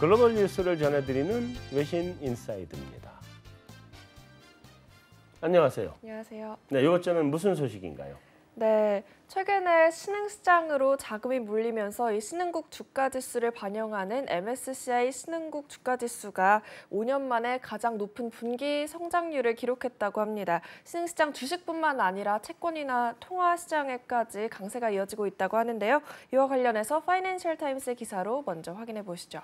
글로벌 뉴스를 전해드리는 외신 인사이드입니다. 안녕하세요. 안녕하세요. 네, 이번 주는 무슨 소식인가요? 네, 최근에 신흥시장으로 자금이 몰리면서 이 신흥국 주가지수를 반영하는 MSCI 신흥국 주가지수가 5년 만에 가장 높은 분기 성장률을 기록했다고 합니다. 신흥시장 주식뿐만 아니라 채권이나 통화시장에까지 강세가 이어지고 있다고 하는데요. 이와 관련해서 파이낸셜 타임스 기사로 먼저 확인해 보시죠.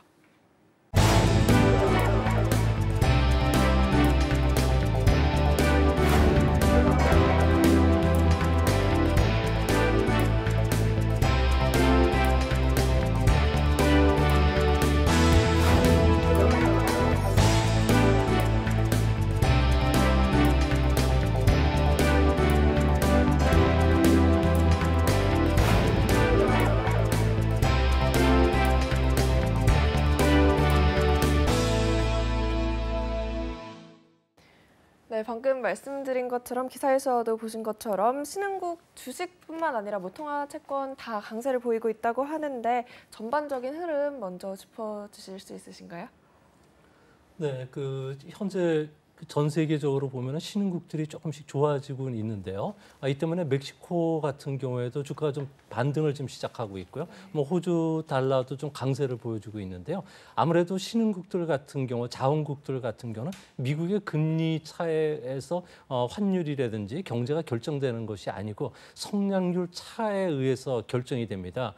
네, 방금 말씀드린 것처럼 기사에서도 보신 것처럼 신흥국 주식뿐만 아니라 뭐 통화, 채권 다 강세를 보이고 있다고 하는데 전반적인 흐름 먼저 짚어주실 수 있으신가요? 네, 현재 전 세계적으로 보면은 신흥국들이 조금씩 좋아지고 있는데요. 이 때문에 멕시코 같은 경우에도 주가가 좀 반등을 좀 시작하고 있고요. 뭐 호주 달러도 좀 강세를 보여주고 있는데요. 아무래도 신흥국들 같은 경우, 자원국들 같은 경우는 미국의 금리 차에서 환율이라든지 경제가 결정되는 것이 아니고 성장률 차에 의해서 결정이 됩니다.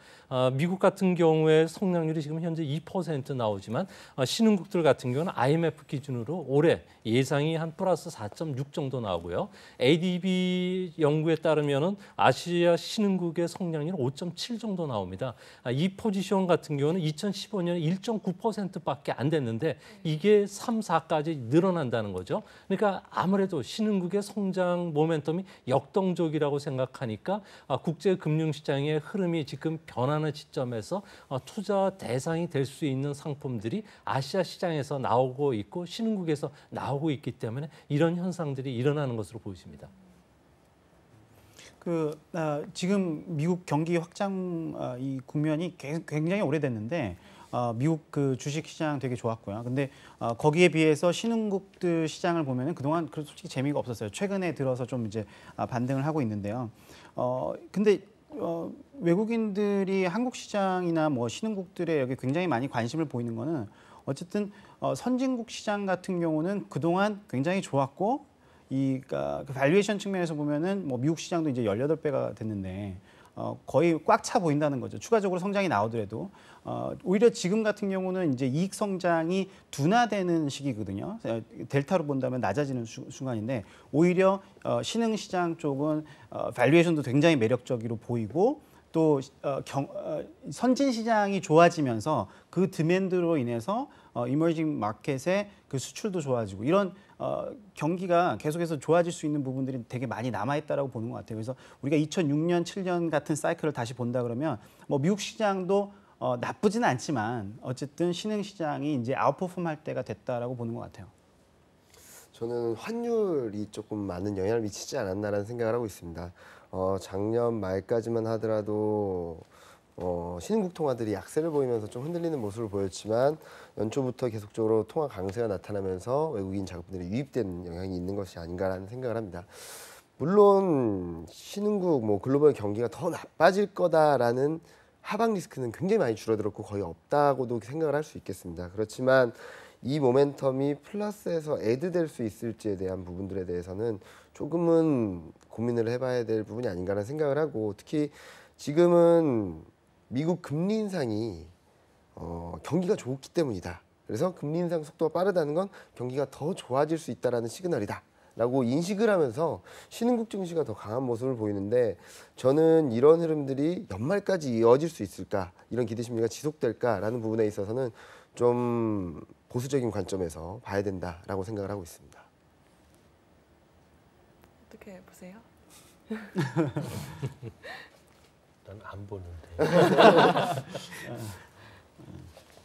미국 같은 경우에 성장률이 지금 현재 2% 나오지만 신흥국들 같은 경우는 IMF 기준으로 올해 예상이 한 플러스 4.6 정도 나오고요. ADB 연구에 따르면은 아시아 신흥국의 성장률은 5.7 정도 나옵니다. 이 포지션 같은 경우는 2015년에 1.9%밖에 안 됐는데 이게 3, 4까지 늘어난다는 거죠. 그러니까 아무래도 신흥국의 성장 모멘텀이 역동적이라고 생각하니까 국제 금융시장의 흐름이 지금 변하는 시점에서 투자 대상이 될 수 있는 상품들이 아시아 시장에서 나오고 있고 신흥국에서 나오고 있기 때문에 이런 현상들이 일어나는 것으로 보입니다. 지금 미국 경기 확장 이 국면이 굉장히 오래됐는데 미국 주식 시장 되게 좋았고요. 근데 거기에 비해서 신흥국들 시장을 보면은 그동안 솔직히 재미가 없었어요. 최근에 들어서 좀 이제 반등을 하고 있는데요. 근데 외국인들이 한국 시장이나 뭐 신흥국들에 여기 굉장히 많이 관심을 보이는 거는 어쨌든 선진국 시장 같은 경우는 그동안 굉장히 좋았고 그 밸류에이션 측면에서 보면은 뭐 미국 시장도 이제 18배가 됐는데 거의 꽉 차 보인다는 거죠. 추가적으로 성장이 나오더라도 오히려 지금 같은 경우는 이제 이익 성장이 둔화되는 시기거든요. 델타로 본다면 낮아지는 순간인데 오히려 신흥 시장 쪽은 밸류에이션도 굉장히 매력적으로 보이고 또 선진 시장이 좋아지면서 그 디맨드로 인해서 이머징 마켓의 그 수출도 좋아지고 이런 경기가 계속해서 좋아질 수 있는 부분들이 되게 많이 남아있다라고 보는 것 같아요. 그래서 우리가 2006년, 7년 같은 사이클을 다시 본다 그러면 뭐 미국 시장도 나쁘지는 않지만 어쨌든 신흥 시장이 이제 아웃퍼폼 할 때가 됐다라고 보는 것 같아요. 저는 환율이 조금 많은 영향을 미치지 않았나라는 생각을 하고 있습니다. 작년 말까지만 하더라도 신흥국 통화들이 약세를 보이면서 좀 흔들리는 모습을 보였지만 연초부터 계속적으로 통화 강세가 나타나면서 외국인 자금들이 유입되는 영향이 있는 것이 아닌가라는 생각을 합니다. 물론 신흥국 뭐 글로벌 경기가 더 나빠질 거다라는 하방 리스크는 굉장히 많이 줄어들었고 거의 없다고도 생각을 할 수 있겠습니다. 그렇지만 이 모멘텀이 플러스에서 애드될 수 있을지에 대한 부분들에 대해서는 조금은 고민을 해봐야 될 부분이 아닌가라는 생각을 하고 특히 지금은 미국 금리 인상이 경기가 좋기 때문이다. 그래서 금리 인상 속도가 빠르다는 건 경기가 더 좋아질 수 있다는 시그널이다. 라고 인식을 하면서 신흥국 증시가 더 강한 모습을 보이는데 저는 이런 흐름들이 연말까지 이어질 수 있을까? 이런 기대 심리가 지속될까라는 부분에 있어서는 좀 보수적인 관점에서 봐야 된다라고 생각을 하고 있습니다. 어떻게 보세요? 난 안 보는데.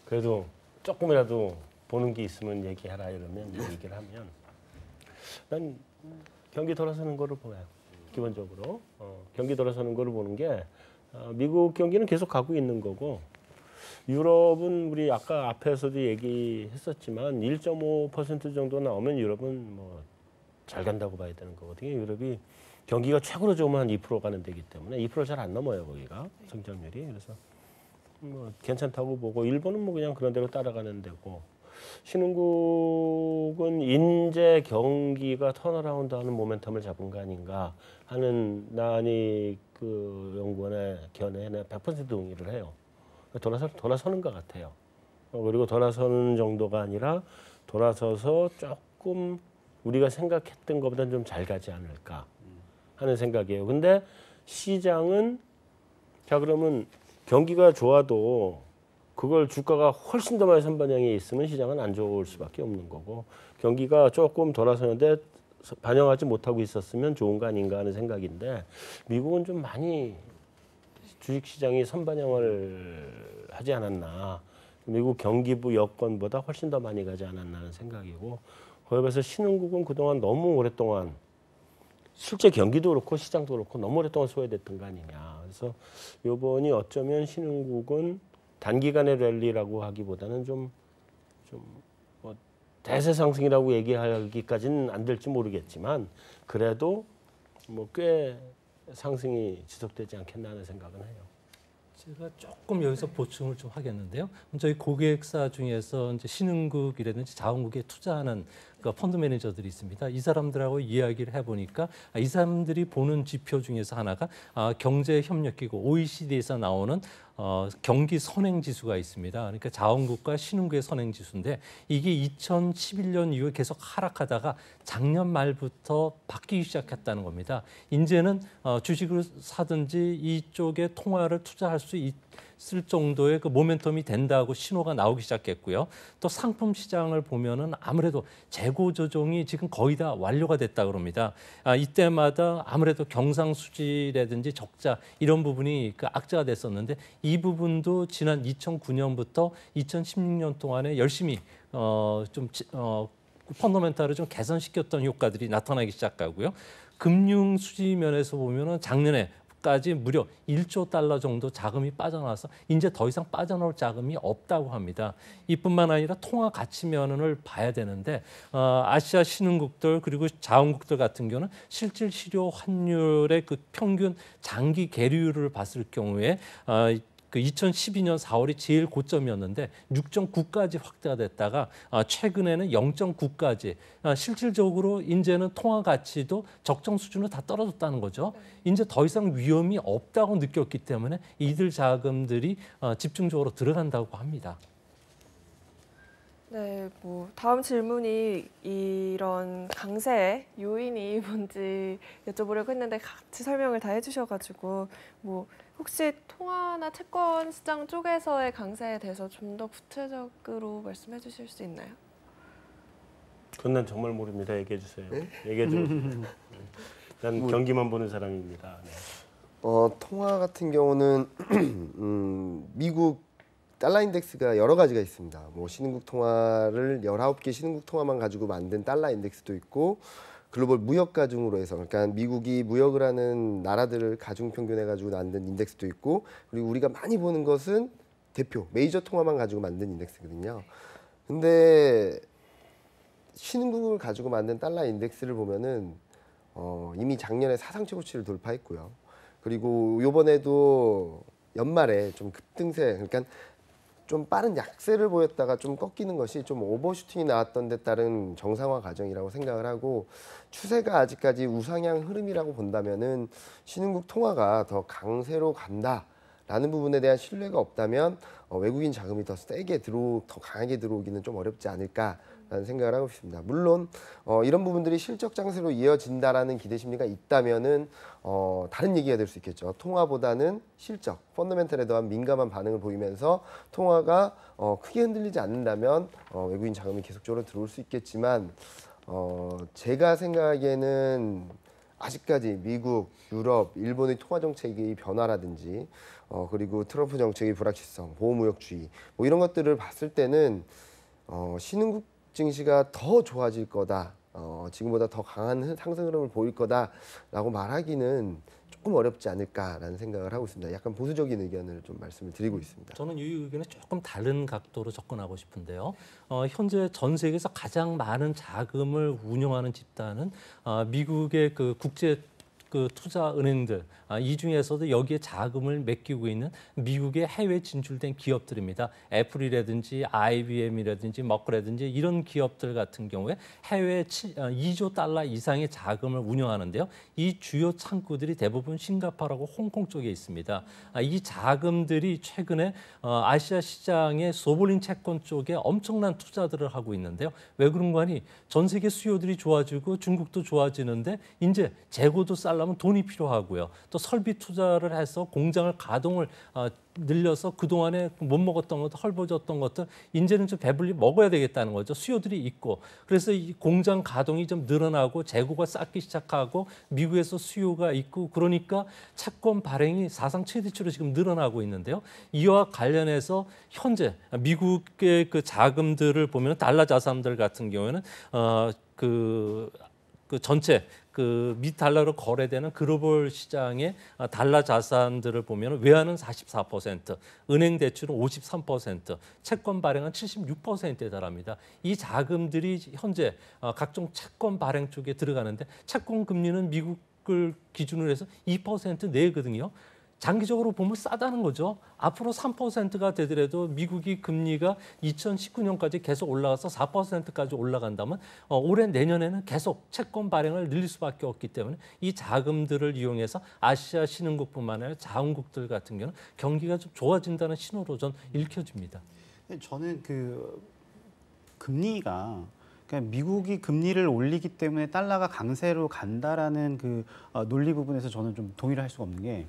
그래도 조금이라도 보는 게 있으면 얘기하라 이러면 얘기를 하면 난 경기 돌아서는 거를 보아요. 기본적으로 경기 돌아서는 거를 보는 게 미국 경기는 계속 가고 있는 거고 유럽은 우리 아까 앞에서도 얘기했었지만 1.5% 정도 나오면 유럽은 뭐 잘 간다고 봐야 되는 거거든요. 유럽이 경기가 최고로 좋으면 한 2% 가는 데기 때문에 2% 잘 안 넘어요 거기가 성장률이. 그래서 뭐 괜찮다고 보고 일본은 뭐 그냥 그런 대로 따라가는 데고 신흥국은 인제 경기가 턴어라운드하는 모멘텀을 잡은 거 아닌가 하는 나니 그 연구원의 견해에 100% 동의를 해요. 돌아서는 것 같아요. 그리고 돌아서는 정도가 아니라 돌아서서 조금 우리가 생각했던 것보다는 좀 잘 가지 않을까 하는 생각이에요. 근데 시장은 자 그러면 경기가 좋아도 그걸 주가가 훨씬 더 많이 선반영에 있으면 시장은 안 좋을 수밖에 없는 거고 경기가 조금 돌아서는데 반영하지 못하고 있었으면 좋은 거 아닌가 하는 생각인데 미국은 좀 많이 주식시장이 선반영을 하지 않았나. 미국 경기부 여건보다 훨씬 더 많이 가지 않았나 하는 생각이고 거기에 비해서 신흥국은 그동안 너무 오랫동안 실제 경기도 그렇고 시장도 그렇고 너무 오랫동안 소외됐던 거 아니냐. 그래서 이번이 어쩌면 신흥국은 단기간의 랠리라고 하기보다는 좀 뭐 대세 상승이라고 얘기하기까지는 안 될지 모르겠지만 그래도 뭐 꽤 상승이 지속되지 않겠나 하는 생각은 해요. 제가 조금 여기서 보충을 좀 하겠는데요. 저희 고객사 중에서 이제 신흥국이라든지 자원국에 투자하는 그 펀드 매니저들이 있습니다. 이 사람들하고 이야기를 해보니까 이 사람들이 보는 지표 중에서 하나가 경제협력기구 OECD에서 나오는 경기 선행지수가 있습니다. 그러니까 자원국과 신흥국의 선행지수인데 이게 2011년 이후에 계속 하락하다가 작년 말부터 바뀌기 시작했다는 겁니다. 이제는 주식을 사든지 이쪽에 통화를 투자할 수 있을 정도의 그 모멘텀이 된다고 신호가 나오기 시작했고요. 또 상품 시장을 보면은 아무래도 재고 조정이 지금 거의 다 완료가 됐다 그럽니다. 이때마다 아무래도 경상수지라든지 적자 이런 부분이 그 악재가 됐었는데 이 부분도 지난 2009년부터 2016년 동안에 열심히 펀더멘탈을 좀 개선시켰던 효과들이 나타나기 시작하고요. 금융 수지 면에서 보면은 작년에까지 무려 1조 달러 정도 자금이 빠져나와서 이제 더 이상 빠져나올 자금이 없다고 합니다. 이뿐만 아니라 통화 가치 면을 봐야 되는데 아시아 신흥국들 그리고 자원국들 같은 경우는 실질 실효 환율의 그 평균 장기 계류율을 봤을 경우에 그 2012년 4월이 제일 고점이었는데 6.9까지 확대가 됐다가 최근에는 0.9까지 실질적으로 이제는 통화 가치도 적정 수준으로 다 떨어졌다는 거죠. 이제 더 이상 위험이 없다고 느꼈기 때문에 이들 자금들이 집중적으로 들어간다고 합니다. 네, 뭐 다음 질문이 이런 강세의 요인이 뭔지 여쭤보려고 했는데 같이 설명을 다 해주셔가지고 뭐 혹시 통화나 채권 시장 쪽에서의 강세에 대해서 좀 더 구체적으로 말씀해 주실 수 있나요? 그건 난 정말 모릅니다. 얘기해 주세요. 얘기해 좀. 난 경기만 보는 사람입니다. 네. 통화 같은 경우는 미국 달러 인덱스가 여러 가지가 있습니다. 뭐 신흥국 통화를 19개 신흥국 통화만 가지고 만든 달러 인덱스도 있고 글로벌 무역 가중으로 해서 그러니까 미국이 무역을 하는 나라들을 가중 평균해 가지고 만든 인덱스도 있고 그리고 우리가 많이 보는 것은 대표 메이저 통화만 가지고 만든 인덱스거든요. 근데 신흥국을 가지고 만든 달러 인덱스를 보면은 이미 작년에 사상 최고치를 돌파했고요. 그리고 이번에도 연말에 좀 급등세 그러니까 좀 빠른 약세를 보였다가 좀 꺾이는 것이 좀 오버슈팅이 나왔던 데 따른 정상화 과정이라고 생각을 하고 추세가 아직까지 우상향 흐름이라고 본다면은 신흥국 통화가 더 강세로 간다라는 부분에 대한 신뢰가 없다면 외국인 자금이 더 세게 더 강하게 들어오기는 좀 어렵지 않을까라는 생각을 하고 있습니다. 물론 이런 부분들이 실적 장세로 이어진다라는 기대 심리가 있다면은 다른 얘기가 될 수 있겠죠. 통화보다는 실적, 펀더멘털에 더한 민감한 반응을 보이면서 통화가 크게 흔들리지 않는다면 외국인 자금이 계속적으로 들어올 수 있겠지만 제가 생각하기에는 아직까지 미국, 유럽, 일본의 통화 정책의 변화라든지 그리고 트럼프 정책의 불확실성, 보호무역주의 뭐 이런 것들을 봤을 때는 신흥국 증시가 더 좋아질 거다. 지금보다 더 강한 상승 흐름을 보일 거다라고 말하기는 조금 어렵지 않을까라는 생각을 하고 있습니다. 약간 보수적인 의견을 좀 말씀을 드리고 있습니다. 저는 이 의견에 조금 다른 각도로 접근하고 싶은데요. 현재 전 세계에서 가장 많은 자금을 운용하는 집단은 미국의 그 국제 그 투자 은행들 이 중에서도 여기에 자금을 맡기고 있는 미국의 해외 진출된 기업들입니다. 애플이라든지 IBM이라든지 머크라든지 이런 기업들 같은 경우에 해외 2조 달러 이상의 자금을 운영하는데요. 이 주요 창구들이 대부분 싱가포르하고 홍콩 쪽에 있습니다. 이 자금들이 최근에 아시아 시장의 소블린 채권 쪽에 엄청난 투자들을 하고 있는데요. 왜 그런가 하니 전 세계 수요들이 좋아지고 중국도 좋아지는데 이제 재고도 쌓려면 돈이 필요하고요. 또 설비 투자를 해서 공장을 가동을 늘려서 그동안에 못 먹었던 것들, 헐벗었던 것들 이제는 좀 배불리 먹어야 되겠다는 거죠. 수요들이 있고. 그래서 이 공장 가동이 좀 늘어나고 재고가 쌓기 시작하고 미국에서 수요가 있고 그러니까 채권 발행이 사상 최대치로 지금 늘어나고 있는데요. 이와 관련해서 현재 미국의 그 자금들을 보면 달러 자산들 같은 경우에는 그 전체 그 미 달러로 거래되는 글로벌 시장의 달러 자산들을 보면 외환은 44%, 은행 대출은 53%, 채권 발행은 76%에 달합니다. 이 자금들이 현재 각종 채권 발행 쪽에 들어가는데 채권 금리는 미국을 기준으로 해서 2% 내거든요. 장기적으로 보면 싸다는 거죠. 앞으로 3%가 되더라도 미국이 금리가 2019년까지 계속 올라가서 4%까지 올라간다면 올해 내년에는 계속 채권 발행을 늘릴 수밖에 없기 때문에 이 자금들을 이용해서 아시아 신흥국뿐만 아니라 자원국들 같은 경우는 경기가 좀 좋아진다는 신호로 전 읽혀집니다. 저는 그 금리가 그러니까 미국이 금리를 올리기 때문에 달러가 강세로 간다라는 그 논리 부분에서 저는 좀 동의를 할 수가 없는 게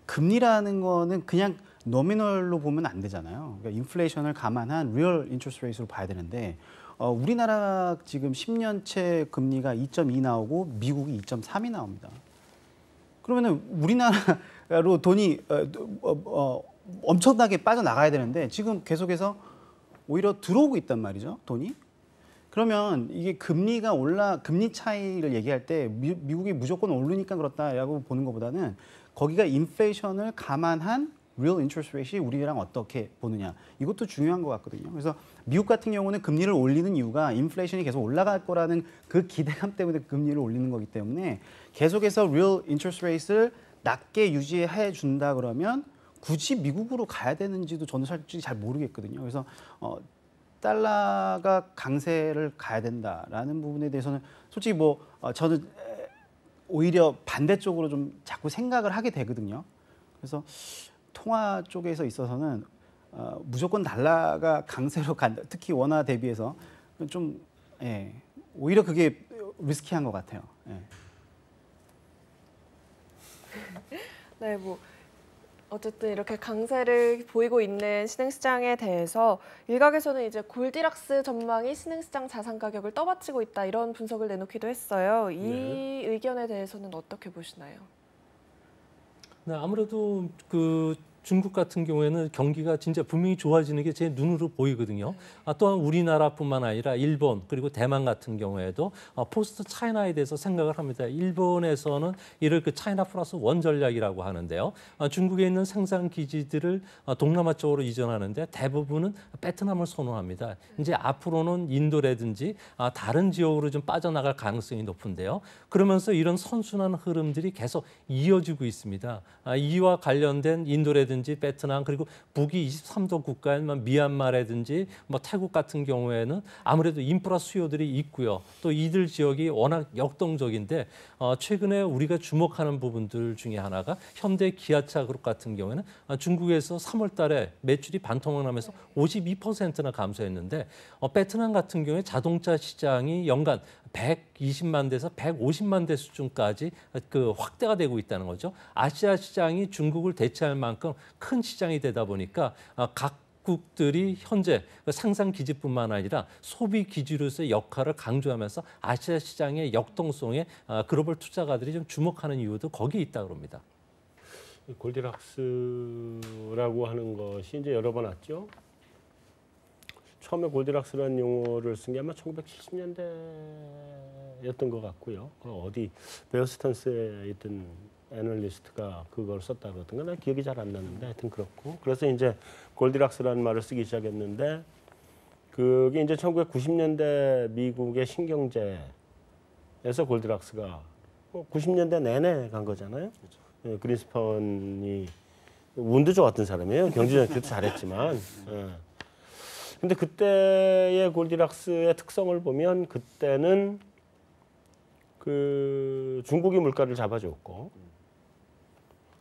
금리라는 거는 그냥 노미널로 보면 안 되잖아요. 그러니까 인플레이션을 감안한 리얼 인터레스트 레이트로 봐야 되는데 우리나라 지금 10년채 금리가 2.2 나오고 미국이 2.3이 나옵니다. 그러면은 우리나라로 돈이 엄청나게 빠져나가야 되는데 지금 계속해서 오히려 들어오고 있단 말이죠, 돈이. 그러면 이게 금리 차이를 얘기할 때 미국이 무조건 오르니까 그렇다라고 보는 것보다는 거기가 인플레이션을 감안한 real interest rate이 우리랑 어떻게 보느냐 이것도 중요한 것 같거든요. 그래서 미국 같은 경우는 금리를 올리는 이유가 인플레이션이 계속 올라갈 거라는 그 기대감 때문에 금리를 올리는 거기 때문에 계속해서 real interest rate를 낮게 유지해 준다 그러면 굳이 미국으로 가야 되는지도 저는 솔직히 잘 모르겠거든요. 그래서 달러가 강세를 가야 된다라는 부분에 대해서는 솔직히 저는 오히려 반대쪽으로 좀 자꾸 생각을 하게 되거든요. 그래서 통화 쪽에서 있어서는 무조건 달러가 강세로 간다. 특히 원화 대비해서 좀 오히려 그게 리스키한 것 같아요. 네, 어쨌든 이렇게 강세를 보이고 있는 신흥시장에 대해서 일각에서는 이제 골디락스 전망이 신흥시장 자산 가격을 떠받치고 있다 이런 분석을 내놓기도 했어요. 이 의견에 대해서는 어떻게 보시나요? 네, 아무래도 그 중국 같은 경우에는 경기가 진짜 분명히 좋아지는 게 제 눈으로 보이거든요. 또한 우리나라뿐만 아니라 일본 그리고 대만 같은 경우에도 포스트 차이나에 대해서 생각을 합니다. 일본에서는 이를 그 차이나 플러스 원 전략이라고 하는데요. 중국에 있는 생산 기지들을 동남아 쪽으로 이전하는데 대부분은 베트남을 선호합니다. 이제 앞으로는 인도라든지 다른 지역으로 좀 빠져나갈 가능성이 높은데요. 그러면서 이런 선순환 흐름들이 계속 이어지고 있습니다. 이와 관련된 인도라든지 베트남 그리고 북위 23도 국가인 미얀마라든지 태국 같은 경우에는 아무래도 인프라 수요들이 있고요. 또 이들 지역이 워낙 역동적인데 최근에 우리가 주목하는 부분들 중에 하나가 현대 기아차 그룹 같은 경우에는 중국에서 3월 달에 매출이 반토막 나면서 52%나 감소했는데 베트남 같은 경우에 자동차 시장이 연간 120만 대에서 150만 대 수준까지 그 확대가 되고 있다는 거죠. 아시아 시장이 중국을 대체할 만큼 큰 시장이 되다 보니까 각국들이 현재 생산 기지뿐만 아니라 소비 기지로서의 역할을 강조하면서 아시아 시장의 역동성에 글로벌 투자가들이 좀 주목하는 이유도 거기에 있다고 합니다. 골디락스라고 하는 것이 이제 여러 번 왔죠. 처음에 골디락스라는 용어를 쓴 게 아마 1970년대였던 것 같고요. 어디 베어스턴스에 있던 애널리스트가 그걸 썼다 그러던가 난 기억이 잘 안 나는데 하여튼 그렇고 그래서 이제 골디락스라는 말을 쓰기 시작했는데 그게 이제 1990년대 미국의 신경제에서 골디락스가 90년대 내내 간 거잖아요. 예, 그린스펀이 운도 좋았던 사람이에요. 경제정책도 잘했지만. 예. 근데 그때의 골디락스의 특성을 보면 그때는 그 중국이 물가를 잡아줬고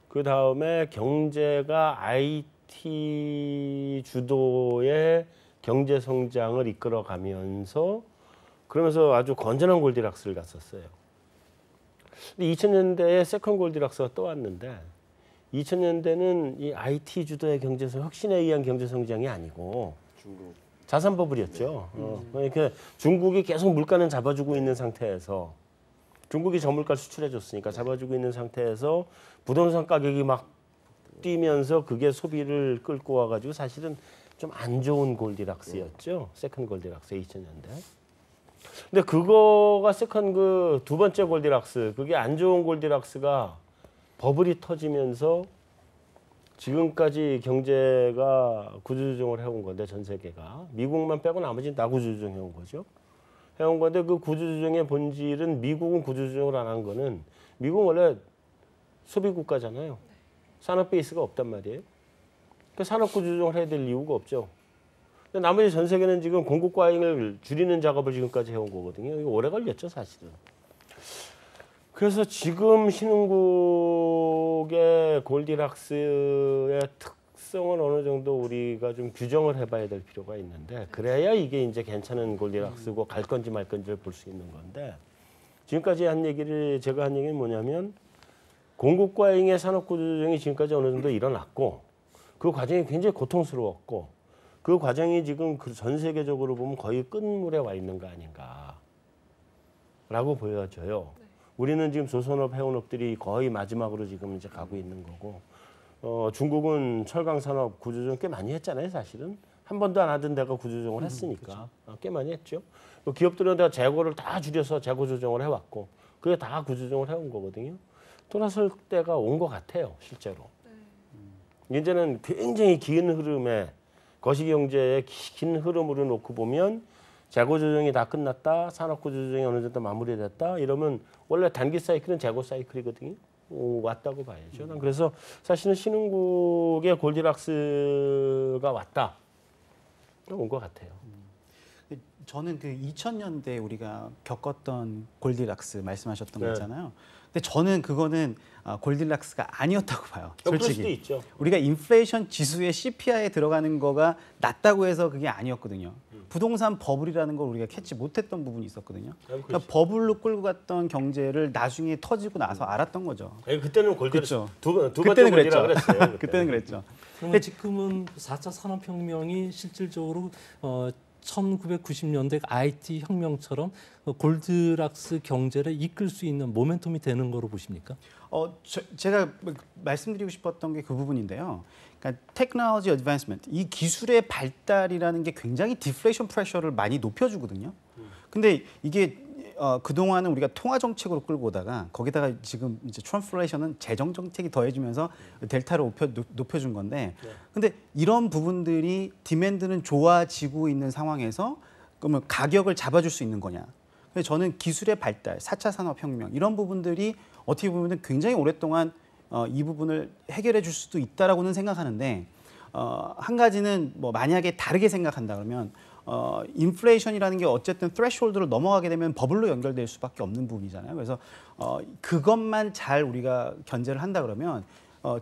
그 다음에 경제가 IT 주도의 경제 성장을 이끌어가면서 그러면서 아주 건전한 골디락스를 갔었어요. 근데 2000년대에 세컨 골디락스가 또 왔는데 2000년대는 이 IT 주도의 경제성 혁신에 의한 경제 성장이 아니고 중국 자산 버블이었죠. 그러니까 중국이 계속 물가는 잡아주고 있는 상태에서 중국이 저물가 수출해 줬으니까 잡아주고 있는 상태에서 부동산 가격이 막 뛰면서 그게 소비를 끌고 와가지고 사실은 좀 안 좋은 골디락스였죠. 세컨 골디락스 2000년대. 근데 그거가 세컨 그 두 번째 골디락스 그게 안 좋은 골디락스가 버블이 터지면서 지금까지 경제가 구조조정을 해온 건데 전 세계가 미국만 빼고 나머지는 다 구조조정 해온 거죠. 해온 건데 그 구조조정의 본질은 미국은 구조조정을 안 한 거는 미국은 원래 소비 국가잖아요. 산업 베이스가 없단 말이에요. 그 산업 구조조정을 해야 될 이유가 없죠. 근데 나머지 전 세계는 지금 공급 과잉을 줄이는 작업을 지금까지 해온 거거든요. 이거 오래 걸렸죠, 사실은. 그래서 지금 신흥국의 골디락스의 특성을 어느 정도 우리가 좀 규정을 해봐야 될 필요가 있는데 그래야 이게 이제 괜찮은 골디락스고 갈 건지 말 건지를 볼 수 있는 건데 지금까지 제가 한 얘기는 뭐냐면 공급 과잉의 산업 구조조정이 지금까지 어느 정도 일어났고 그 과정이 굉장히 고통스러웠고 그 과정이 지금 전 세계적으로 보면 거의 끝물에 와 있는 거 아닌가라고 보여져요. 우리는 지금 조선업, 해운업들이 거의 마지막으로 지금 이제 가고 있는 거고, 중국은 철강 산업 구조조정 꽤 많이 했잖아요, 사실은. 한 번도 안 하던 데가 구조조정을 했으니까 꽤 많이 했죠. 기업들은 다 재고를 다 줄여서 재고 조정을 해왔고, 그게 다 구조조정을 해온 거거든요. 돌아설 때가 온 것 같아요, 실제로. 이제는 굉장히 긴 흐름에 거시경제의 긴 흐름으로 놓고 보면 재고 조정이 다 끝났다, 산업 구조 조정이 어느 정도 마무리됐다 이러면 원래 단기 사이클은 재고 사이클이거든요. 왔다고 봐야죠. 난 그래서 사실은 신흥국의 골디락스가 왔다, 온 것 같아요. 저는 그 2000년대 우리가 겪었던 골디락스 말씀하셨던 거 네. 있잖아요. 근데 저는 그거는 골디락스가 아니었다고 봐요. 그럴 솔직히. 수도 있죠. 우리가 인플레이션 지수에 CPI에 들어가는 거가 낮다고 해서 그게 아니었거든요. 부동산 버블이라는 걸 우리가 캐치 못했던 부분이 있었거든요. 그러니까 버블로 끌고 갔던 경제를 나중에 터지고 나서 알았던 거죠. 아니, 그때는 골디락스 그쵸. 두 번째 그때는 골디라 그랬죠. 그랬어요. 그때는 그랬죠. 그러면 지금은 4차 산업혁명이 실질적으로 1990년대 IT 혁명처럼 골드락스 경제를 이끌 수 있는 모멘텀이 되는 거로 보십니까? 제가 말씀드리고 싶었던 게 그 부분인데요. 그러니까 테크놀로지 어드밴스먼트, 이 기술의 발달이라는 게 굉장히 디플레이션 프레셔를 많이 높여주거든요. 근데 이게 그동안은 우리가 통화 정책으로 끌고 오다가 거기다가 지금 이제 트럼플레이션은 재정 정책이 더해지면서 델타를 높여준 건데, 근데 이런 부분들이 디맨드는 좋아지고 있는 상황에서 그러면 가격을 잡아줄 수 있는 거냐? 그래서 저는 기술의 발달, 4차 산업혁명 이런 부분들이 어떻게 보면 굉장히 오랫동안 이 부분을 해결해 줄 수도 있다라고는 생각하는데, 한 가지는 뭐 만약에 다르게 생각한다 그러면 인플레이션이라는 게 어쨌든 threshold를 넘어가게 되면 버블로 연결될 수밖에 없는 부분이잖아요. 그래서 그것만 잘 우리가 견제를 한다 그러면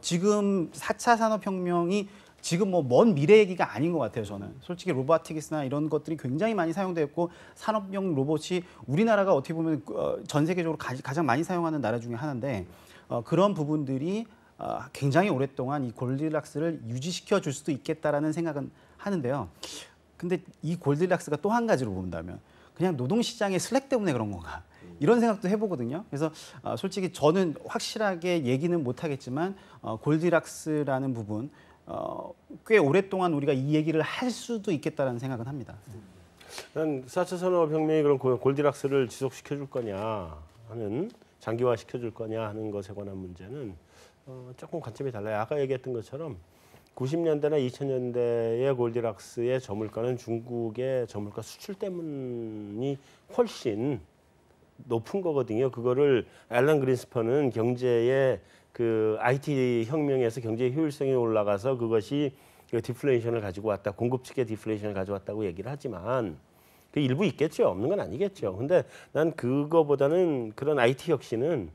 지금 4차 산업혁명이 지금 뭐 먼 미래 얘기가 아닌 것 같아요. 저는 솔직히 로보틱스나 이런 것들이 굉장히 많이 사용되었고 산업용 로봇이 우리나라가 어떻게 보면 전 세계적으로 가장 많이 사용하는 나라 중에 하나인데 그런 부분들이 굉장히 오랫동안 이 골디락스를 유지시켜 줄 수도 있겠다라는 생각은 하는데요. 근데 이 골디락스가 또 한 가지로 본다면 그냥 노동시장의 슬랙 때문에 그런 건가? 이런 생각도 해보거든요. 그래서 솔직히 저는 확실하게 얘기는 못하겠지만 골디락스라는 부분, 꽤 오랫동안 우리가 이 얘기를 할 수도 있겠다라는 생각은 합니다. 난 4차 산업혁명이 그런 골디락스를 지속시켜줄 거냐 하는 장기화시켜줄 거냐 하는 것에 관한 문제는 조금 관점이 달라요. 아까 얘기했던 것처럼 90년대나 2000년대의 골디락스의 저물가는 중국의 저물가 수출 때문이 훨씬 높은 거거든요. 그거를 앨런 그린스펀은 경제의 그 IT 혁명에서 경제 효율성이 올라가서 그것이 그 디플레이션을 가지고 왔다, 공급 측의 디플레이션을 가져왔다고 얘기를 하지만 그 일부 있겠죠. 없는 건 아니겠죠. 근데 난 그거보다는 그런 IT 혁신은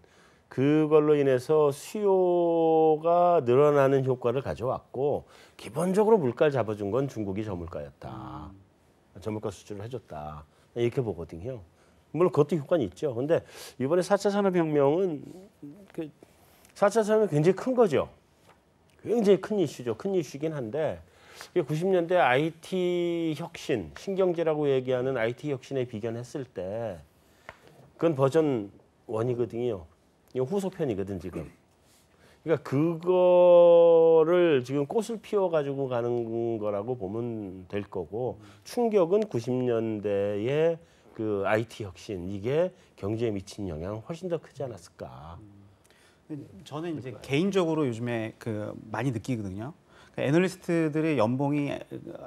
그걸로 인해서 수요가 늘어나는 효과를 가져왔고 기본적으로 물가를 잡아준 건 중국이 저물가였다. 저물가 수출을 해줬다. 이렇게 보거든요. 물론 그것도 효과는 있죠. 근데 이번에 4차 산업혁명은 그 4차 산업이 굉장히 큰 거죠. 굉장히 큰 이슈죠. 큰 이슈긴 한데 90년대 IT 혁신, 신경제라고 얘기하는 IT 혁신에 비견했을 때 그건 버전 1이거든요. 이거 후속편이거든 지금. 그러니까 그거를 지금 꽃을 피워가지고 가는 거라고 보면 될 거고 충격은 90년대의 그 IT 혁신 이게 경제에 미친 영향 훨씬 더 크지 않았을까. 저는 이제 개인적으로 요즘에 그 많이 느끼거든요. 애널리스트들의 연봉이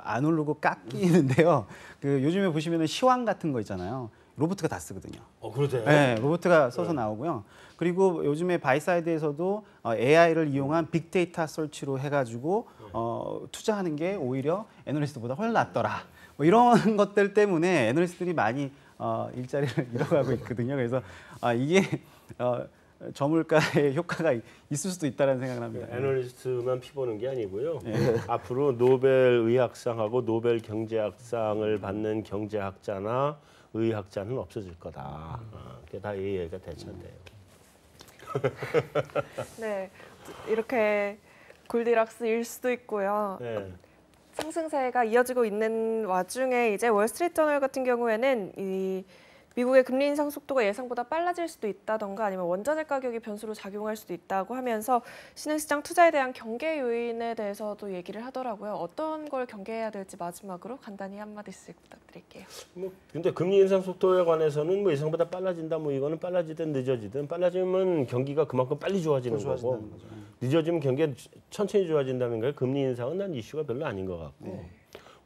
안 오르고 깎이는데요. 그 요즘에 보시면은 시황 같은 거 있잖아요. 로봇가 다 쓰거든요. 그러세요? 네, 로봇가 써서 나오고요. 그리고 요즘에 바이사이드에서도 AI를 이용한 빅데이터 설치로 해가지고 투자하는 게 오히려 애널리스트보다 훨씬 낫더라. 뭐 이런 것들 때문에 애널리스트들이 많이 일자리를 잃어가고 있거든요. 그래서 이게 저물가의 효과가 있을 수도 있다는 생각을 합니다. 애널리스트만 피보는 게 아니고요. 앞으로 노벨 의학상하고 노벨 경제학상을 받는 경제학자나 의학자는 없어질 거다. 그게 다 AI가 대체한대요. 네, 이렇게 골디락스일 수도 있고요. 네. 상승세가 이어지고 있는 와중에 이제 월스트리트저널 같은 경우에는 이 미국의 금리 인상 속도가 예상보다 빨라질 수도 있다던가 아니면 원자재 가격이 변수로 작용할 수도 있다고 하면서 신흥시장 투자에 대한 경계 요인에 대해서도 얘기를 하더라고요. 어떤 걸 경계해야 될지 마지막으로 간단히 한마디씩 부탁드릴게요. 근데 금리 인상 속도에 관해서는 뭐 예상보다 빨라진다 뭐 이거는 빨라지든 늦어지든 빨라지면 경기가 그만큼 빨리 좋아지는 거고 늦어지면 경기가 천천히 좋아진다는 거예요. 금리 인상은 난 이슈가 별로 아닌 것 같고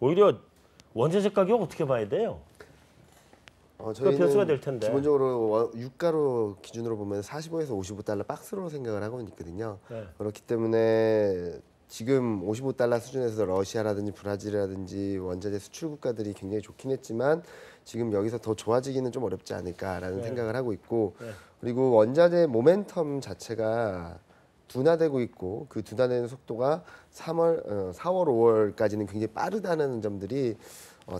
오히려 원자재 가격 어떻게 봐야 돼요? 저희는 변수가 될 텐데. 기본적으로 유가로 기준으로 보면 45에서 55달러 박스로 생각을 하고 있거든요. 네. 그렇기 때문에 지금 55달러 수준에서 러시아라든지 브라질이라든지 원자재 수출 국가들이 굉장히 좋긴 했지만 지금 여기서 더 좋아지기는 좀 어렵지 않을까라는 생각을 하고 있고 그리고 원자재 모멘텀 자체가 둔화되고 있고 그 둔화되는 속도가 4월, 5월까지는 굉장히 빠르다는 점들이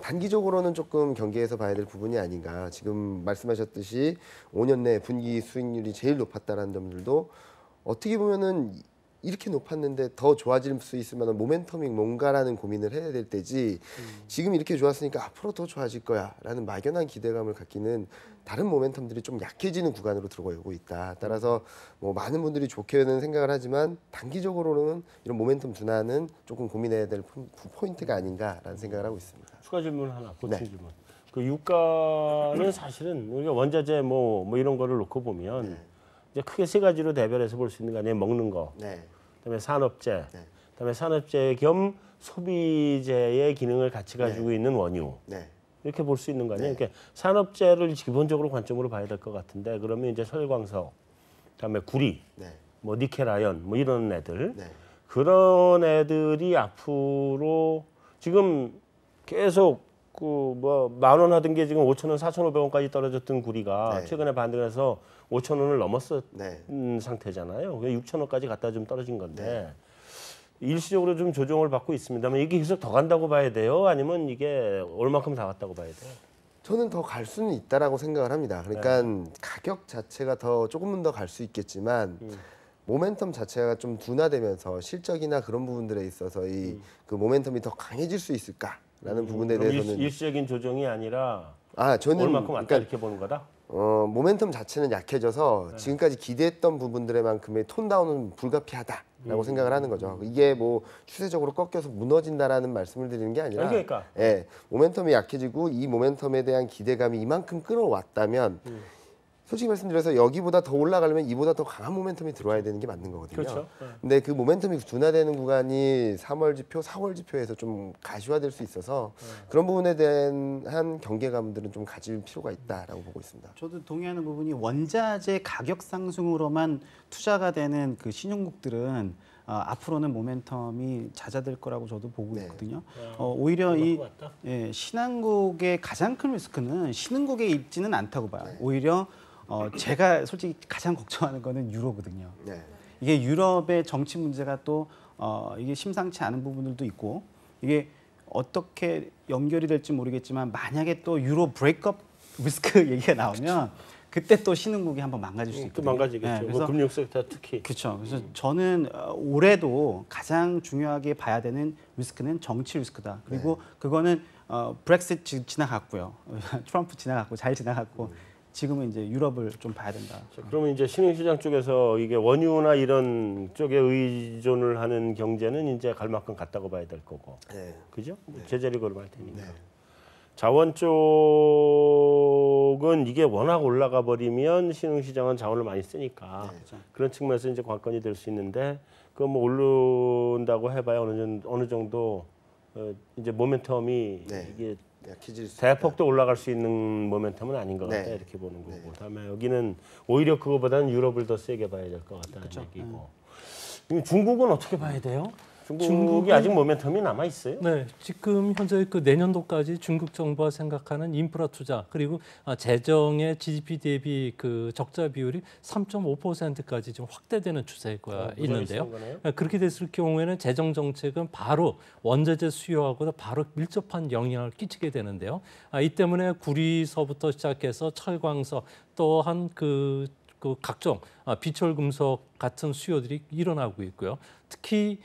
단기적으로는 조금 경계에서 봐야 될 부분이 아닌가. 지금 말씀하셨듯이 5년 내 분기 수익률이 제일 높았다는 점들도 어떻게 보면은 이렇게 높았는데 더 좋아질 수 있을 만한 모멘텀이 뭔가라는 고민을 해야 될 때지 지금 이렇게 좋았으니까 앞으로 더 좋아질 거야 라는 막연한 기대감을 갖기는 다른 모멘텀들이 좀 약해지는 구간으로 들어오고 있다. 따라서 뭐 많은 분들이 좋게는 생각을 하지만 단기적으로는 이런 모멘텀 둔화는 조금 고민해야 될 포인트가 아닌가라는 생각을 하고 있습니다. 추가 질문 하나, 보충 질문. 그 유가는 사실은 우리가 원자재 뭐 이런 거를 놓고 보면 이제 크게 세 가지로 대별해서 볼 수 있는 거 아니에요. 먹는 거, 그다음에 산업재, 그다음에 산업재 겸 소비재의 기능을 같이 가지고 있는 원유. 이렇게 볼 수 있는 거 아니에요. 그러니까 산업재를 기본적으로 관점으로 봐야 될 것 같은데 그러면 이제 철광석, 그다음에 구리, 뭐 니켈 아연, 뭐 이런 애들, 그런 애들이 앞으로 지금 계속 그 뭐 10,000원 하던 게 지금 5,000원, 4,500원까지 떨어졌던 구리가 최근에 반등해서 5,000원을 넘었던 상태잖아요. 6,000원까지 갖다 좀 떨어진 건데 일시적으로 좀 조정을 받고 있습니다만 이게 계속 더 간다고 봐야 돼요? 아니면 이게 얼마큼 다 갔다고 봐야 돼요? 저는 더 갈 수는 있다라고 생각을 합니다. 그러니까 가격 자체가 더 조금은 더 갈 수 있겠지만 모멘텀 자체가 좀 둔화되면서 실적이나 그런 부분들에 있어서 이 그 모멘텀이 더 강해질 수 있을까라는 부분에 대해서는 일시적인 조정이 아니라 저는 얼마큼 왔다 이렇게 보는 거다? 모멘텀 자체는 약해져서 지금까지 기대했던 부분들의 만큼의 톤다운은 불가피하다. 라고 생각을 하는 거죠. 이게 뭐 추세적으로 꺾여서 무너진다라는 말씀을 드리는 게 아니라 그러니까. 예, 모멘텀이 약해지고 이 모멘텀에 대한 기대감이 이만큼 끌어왔다면 솔직히 말씀드려서 여기보다 더 올라가려면 이보다 더 강한 모멘텀이 들어와야 되는 게 맞는 거거든요. 그렇죠. 근데 그 모멘텀이 둔화되는 구간이 3월 지표, 4월 지표에서 좀 가시화될 수 있어서 그런 부분에 대한 경계감들은 좀 가질 필요가 있다라고 보고 있습니다. 저도 동의하는 부분이 원자재 가격 상승으로만 투자가 되는 그 신용국들은 앞으로는 모멘텀이 잦아들 거라고 저도 보고 네. 있거든요. 오히려 이 그럴 것 같다. 신한국의 가장 큰 리스크는 신흥국에 있지는 않다고 봐요. 오히려 제가 솔직히 가장 걱정하는 거는 유로거든요. 네. 이게 유럽의 정치 문제가 또 이게 심상치 않은 부분들도 있고 이게 어떻게 연결이 될지 모르겠지만 만약에 또 유로 브레이크업 리스크 얘기가 나오면 그때 또 신흥국이 한번 망가질 수 또 있거든요. 망가지겠죠. 네, 뭐 그래서 금융 섹터 특히. 그렇죠. 그래서 저는 올해도 가장 중요하게 봐야 되는 리스크는 정치 리스크다. 그리고 그거는 브렉시트 지나갔고요. 트럼프 지나갔고 잘 지나갔고 지금은 이제 유럽을 좀 봐야 된다. 그러면 이제 신흥시장 쪽에서 이게 원유나 이런 쪽에 의존을 하는 경제는 이제 갈 만큼 갔다고 봐야 될 거고, 네. 그죠? 제자리 걸음할 테니까. 네. 자원 쪽은 이게 워낙 올라가 버리면 신흥시장은 자원을 많이 쓰니까 그런 측면에서 이제 관건이 될 수 있는데 그 뭐 오른다고 해봐야 어느 정도 이제 모멘텀이 네. 이게 약해질 수 대폭도 올라갈 수 있는 모멘텀은 아닌 것 같다 네. 이렇게 보는 거고 그다음에 여기는 오히려 그거보다는 유럽을 더 세게 봐야 될 것 같다는 얘기고 중국은 어떻게 봐야 돼요? 중국이 아직 모멘텀이 남아 있어요? 네, 지금 현재 그 내년도까지 중국 정부가 생각하는 인프라 투자 그리고 재정의 GDP 대비 그 적자 비율이 3.5%까지 좀 확대되는 추세가 있는데요. 그렇게 됐을 경우에는 재정 정책은 바로 원자재 수요하고 바로 밀접한 영향을 끼치게 되는데요. 이 때문에 구리서부터 시작해서 철광석 또한 그 각종 비철 금속 같은 수요들이 일어나고 있고요. 특히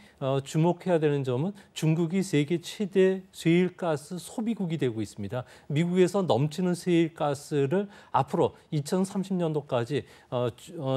주목해야 되는 점은 중국이 세계 최대 셰일가스 소비국이 되고 있습니다. 미국에서 넘치는 셰일가스를 앞으로 2030년도까지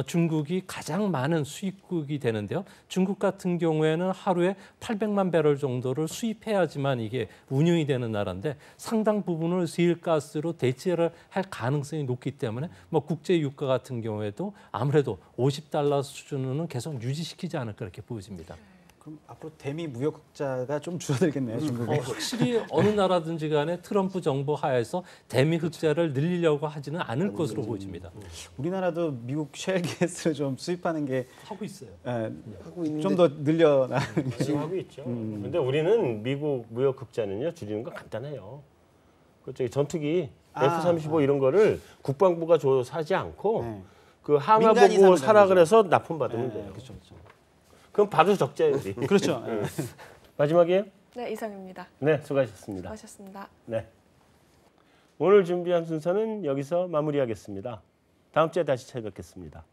중국이 가장 많은 수입국이 되는데요. 중국 같은 경우에는 하루에 800만 배럴 정도를 수입해야지만 이게 운영이 되는 나라인데 상당 부분을 셰일가스로 대체를 할 가능성이 높기 때문에 뭐 국제 유가 같은 경우에도 아무래도 $50 수준으로는 계속 유지시키지 않을까 이렇게 보여집니다. 그럼 앞으로 대미 무역 흑자가 좀 줄어들겠네요, 중국에. 확실히 어느 나라든지 간에 트럼프 정부 하에서 대미 흑자를 늘리려고 하지는 않을 것으로 보여집니다. 우리나라도 미국 셰일가스를 좀 수입하는 게 하고 있어요. 하고 있는데 좀 더 늘려나가는 게 지금 하고 있죠. 근데 우리는 미국 무역 흑자는요 줄이는 건 간단해요. 그쪽에 전투기 F-35 이런 거를 국방부가 사지 않고 네. 그 항하 민간이 보고 사는 사라 거죠. 그래서 납품 받으면 돼요. 그렇죠, 그렇죠. 그럼 봐도 적자예요. 우리. 그렇죠. 마지막이에요? 네, 이상입니다. 네, 수고하셨습니다. 수고하셨습니다. 네. 오늘 준비한 순서는 여기서 마무리하겠습니다. 다음 주에 다시 찾아뵙겠습니다.